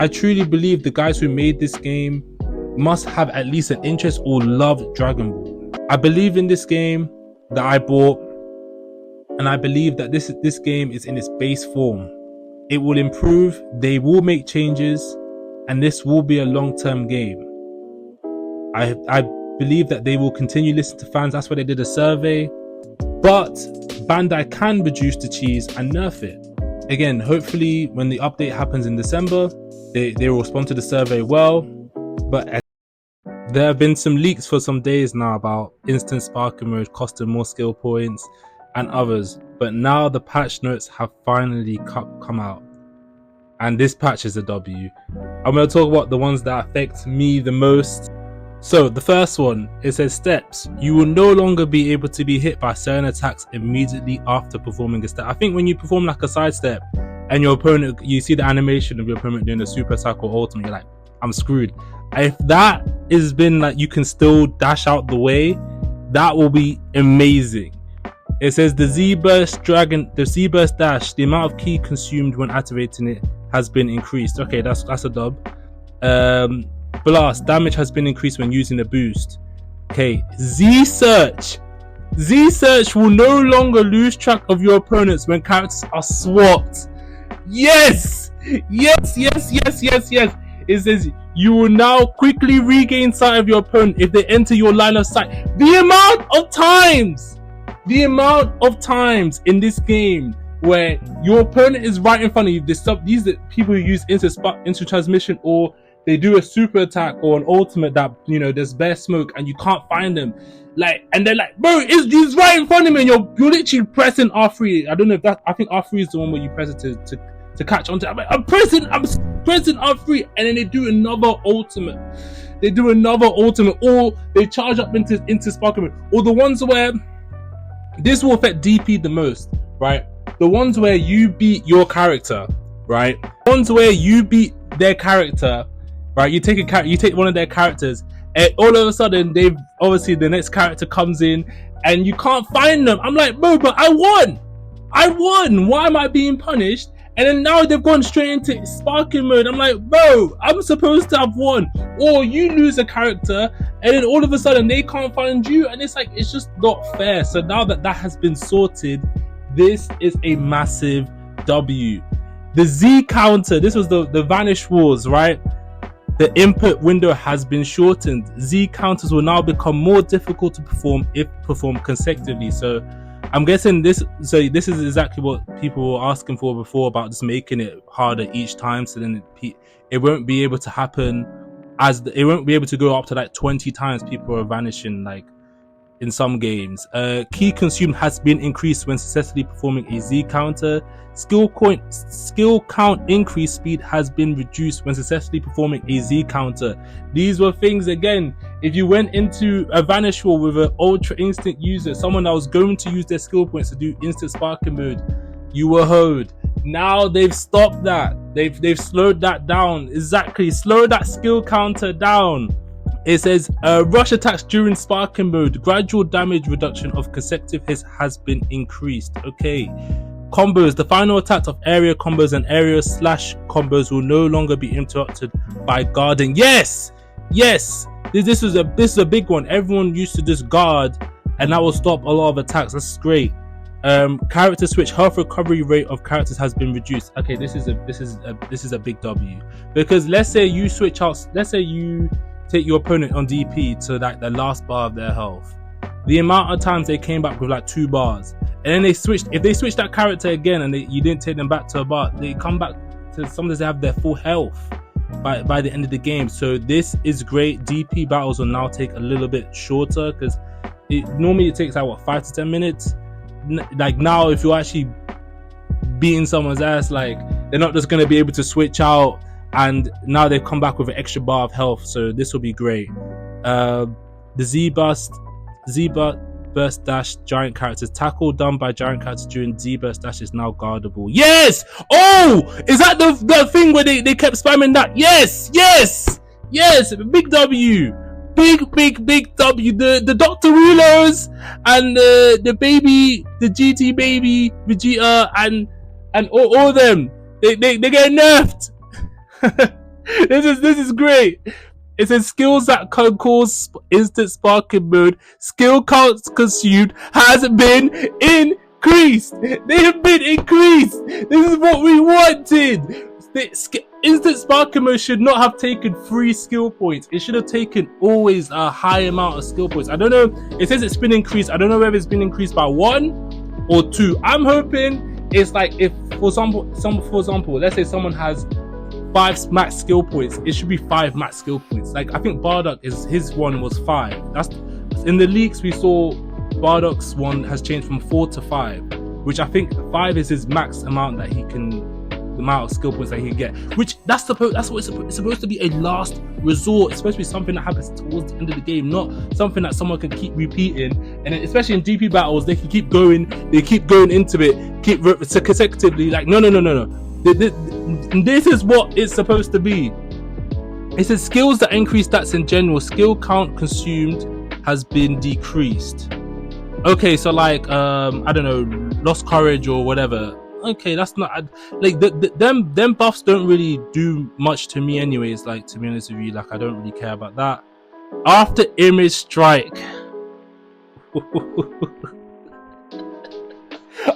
I truly believe the guys who made this game must have at least an interest or love Dragon Ball. I believe in this game that I bought, and I believe that this game is in its base form. It will improve, they will make changes, and this will be a long-term game. I believe that they will continue listening to fans. That's why they did a survey. But Bandai can reduce the cheese and nerf it. Again, hopefully when the update happens in December, they will respond to the survey well. But there have been some leaks for some days now about instant sparking mode costing more skill points and others. But now the patch notes have finally come out. And this patch is a W. I'm going to talk about the ones that affect me the most. So the first one, it says steps. You will no longer be able to be hit by certain attacks immediately after performing a step. I think when you perform like a side step and your opponent, you see the animation of your opponent doing a super attack or ultimate, you're like, I'm screwed. If that has been like you can still dash out the way, that will be amazing. It says the Z-Burst dash, the amount of ki consumed when activating it has been increased. Okay, that's a dub. Blast damage has been increased when using a boost. Okay, Z-Search will no longer lose track of your opponents when characters are swapped. Yes. It says you will now quickly regain sight of your opponent if they enter your line of sight. The amount of times in this game where your opponent is right in front of you. These are people who use instant transmission, or they do a super attack or an ultimate that, you know, there's bare smoke and you can't find them. Like, and they're like, bro, he's right in front of me, and you're literally pressing R3. I don't know if I think R3 is the one where you press it to catch onto. I'm pressing R3, and then they do another ultimate. Or they charge up into Sparkle, or the ones where this will affect DP the most, right? The ones where you beat your character, right? The ones where you beat their character, right? You take one of their characters, and all of a sudden the next character comes in and you can't find them. I'm like, bro, but I won. Why am I being punished? And then now they've gone straight into sparking mode. I'm like, bro, I'm supposed to have won. Or you lose a character and then all of a sudden they can't find you, and it's like, it's just not fair. So now that has been sorted, this is a massive W. The Z counter, this was the Vanish Wars, right? The input window has been shortened. Z counters will now become more difficult to perform if performed consecutively. So I'm guessing this is exactly what people were asking for before, about just making it harder each time. So then it won't be able to happen it won't be able to go up to like 20 times people are vanishing, like in some games. Key consumed has been increased when successfully performing a Z counter. Skill count increase speed has been reduced when successfully performing a Z counter. These were things, again, if you went into a Vanish Wall with an ultra instant user, someone that was going to use their skill points to do instant sparking mode, you were hoed. Now they've stopped that. They've slowed that down. Exactly, slow that skill counter down. It says rush attacks during sparking mode. Gradual damage reduction of consecutive hits has been increased. Okay. Combos. The final attacks of area combos and area slash combos will no longer be interrupted by guarding. Yes. This is a big one. Everyone used to just guard, and that will stop a lot of attacks. That's great. Character switch. Health recovery rate of characters has been reduced. Okay, this is a big W, because let's say you switch out. Let's say you take your opponent on DP to like the last bar of their health. The amount of times they came back with like 2 bars, and then if they switch that character again and you didn't take them back to a bar, they come back to sometimes they have their full health by the end of the game. So this is great. DP battles will now take a little bit shorter, because normally it takes like 5 to 10 minutes. Like now, if you're actually beating someone's ass, like they're not just going to be able to switch out, and now they've come back with an extra bar of health. So this will be great. The Z burst dash giant characters. Tackle done by giant characters during Z burst dash is now guardable. Yes! Oh! Is that the thing where they kept spamming that? Yes! Big W. Big W. The Dr. Rulos and the baby, the GT baby, Vegeta, and all of them. They get nerfed. This is great. It says skills that can cause instant sparking mode. Skill counts consumed has been increased. They have been increased. This is what we wanted. Instant sparking mode should not have taken 3 skill points. It should have taken always a high amount of skill points. I don't know. It says it's been increased. I don't know whether it's been increased by 1 or 2. I'm hoping it's like if, for example, let's say someone has 5 max skill points, it should be 5 max skill points. Like I think Bardock his one was 5. That's in the leaks we saw. Bardock's one has changed from 4 to 5, which I think 5 is his max amount that he can, the amount of skill points that he can get. Which that's what it's supposed to be, a last resort. It's supposed to be something that happens towards the end of the game, not something that someone can keep repeating. And especially in GP battles, they can keep going into it, keep consecutively. Like no. This is what it's supposed to be. It says skills that increase stats in general. Skill count consumed has been decreased. Okay, so like I don't know, lost courage or whatever. Okay, that's not like them buffs don't really do much to me anyways. Like to be honest with you, like I don't really care about that. After image strike.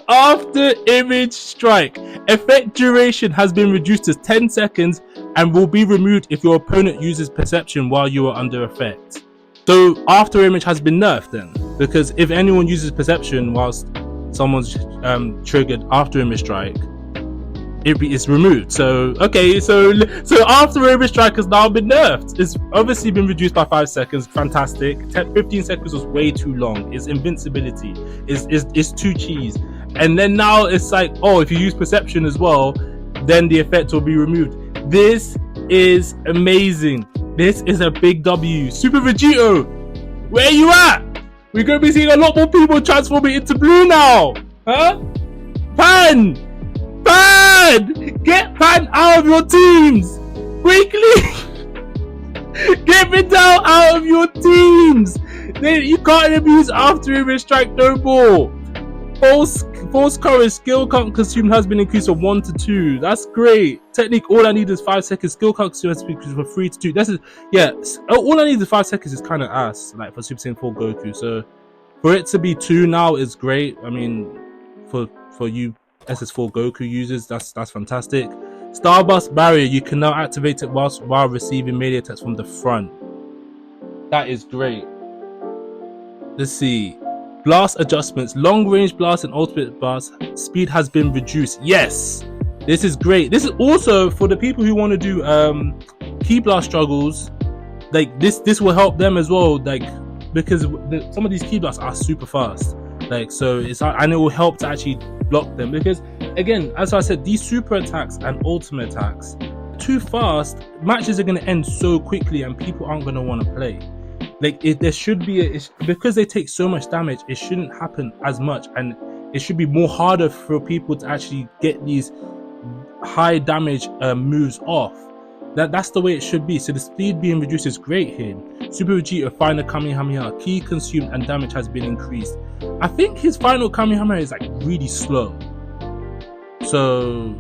After image strike, effect duration has been reduced to 10 seconds and will be removed if your opponent uses perception while you are under effect. So after image has been nerfed then, because if anyone uses perception whilst someone's triggered after image strike, it's removed. So okay, so after image strike has now been nerfed. It's obviously been reduced by 5 seconds. Fantastic. 15 seconds was way too long. It's invincibility. It's too cheese. And then now it's like, oh, if you use perception as well, then the effect will be removed. This is amazing. This is a big W. Super Vegito, where you at? We're gonna be seeing a lot more people transforming into blue now, huh? Pan, get Pan out of your teams quickly. Get Vidal out of your teams. You can't abuse after image strike no more. False courage skill count consumed has been increased from 1 to 2. That's great. Technique, all I need is 5 seconds. Skill count consumed has been increased from 3 to 2. This is, yeah, all I need is 5 seconds is kind of ass, like for Super Saiyan 4 Goku. So for it to be 2 now is great. I mean, for you SS4 Goku users, that's fantastic. Starburst barrier, you can now activate it while receiving melee attacks from the front. That is great. Let's see. Blast adjustments, long range blast and ultimate blast speed has been reduced. Yes, this is great. This is also for the people who want to do key blast struggles. Like this will help them as well. Like because some of these key blasts are super fast. Like so, and it will help to actually block them. Because again, as I said, these super attacks and ultimate attacks too fast. Matches are going to end so quickly, and people aren't going to want to play. Like there should be because they take so much damage, it shouldn't happen as much, and it should be more harder for people to actually get these high damage moves off. That's the way it should be. So the speed being reduced is great here. Super Vegeta final Kamehameha, key consumed and damage has been increased. I think his final Kamehameha is like really slow, so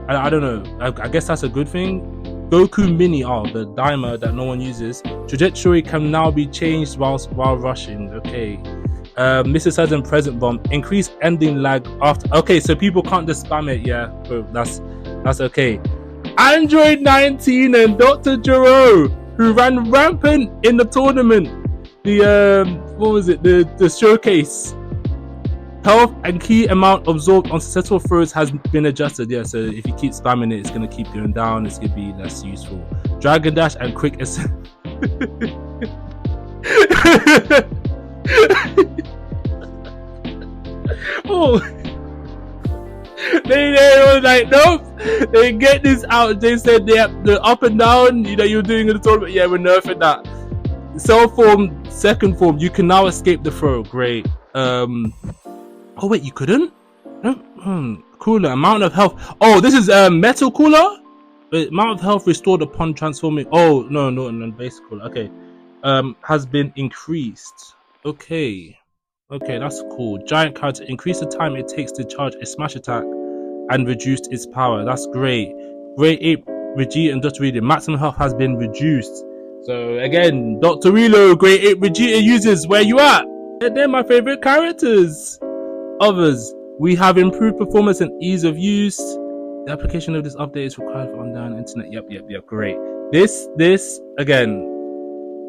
I don't know. I guess that's a good thing. Goku Mini, the dimer that no one uses. Trajectory can now be changed while rushing. Okay. Mr. Sudden present bomb. Increased ending lag after. Okay, so people can't just spam it. Yeah, that's okay. Android 19 and Dr. Jiro, who ran rampant in the tournament. The what was it? The showcase. Health and key amount absorbed on successful throws has been adjusted. Yeah, so if you keep spamming it, it's going to keep going down. It's going to be less useful. Dragon Dash and Quick Ascent. Oh, they were like, nope. They get this out. They said the up and down. You know, you're doing in the tournament. Yeah, we're nerfing that. Cell form, second form. You can now escape the throw. Great. Oh wait, you couldn't? No. Cooler. Amount of health. Oh, this is metal cooler? Amount of health restored upon transforming. Oh, no, basic cooler. Okay. Has been increased. Okay, that's cool. Giant character. Increase the time it takes to charge a smash attack and reduced its power. That's great. Great Ape Vegeta and Dr. Reload. Maximum health has been reduced. So again, Dr. Reload, Grade 8 Vegeta users, where you at? They're my favorite characters. Others, we have improved performance and ease of use. The application of this update is required for online internet. Yep, great. This again,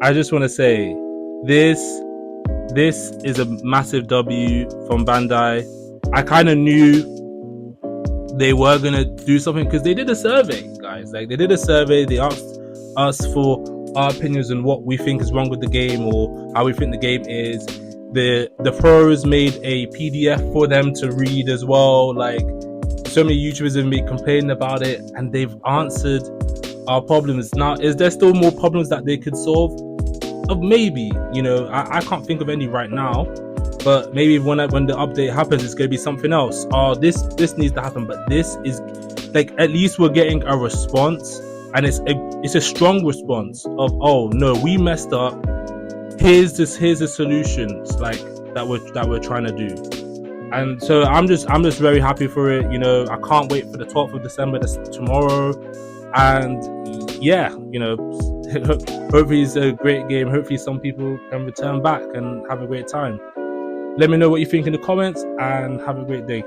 I just want to say, this is a massive W from Bandai. I kind of knew they were gonna do something because they did a survey, guys. Like, they did a survey. They asked us for our opinions on what we think is wrong with the game or how we think the game is. The pros made a PDF for them to read as well. Like, so many YouTubers have been complaining about it, and they've answered our problems. Now, is there still more problems that they could solve? Maybe, you know, I can't think of any right now, but maybe when the update happens, it's gonna be something else. This needs to happen, but this is like, at least we're getting a response, and it's a strong response of, oh no, we messed up. Here's the solutions like that we're trying to do. And so I'm just very happy for it. You know, I can't wait for the 12th of December. That's tomorrow. And yeah, you know, hopefully it's a great game. Hopefully some people can return back and have a great time. Let me know what you think in the comments, and have a great day.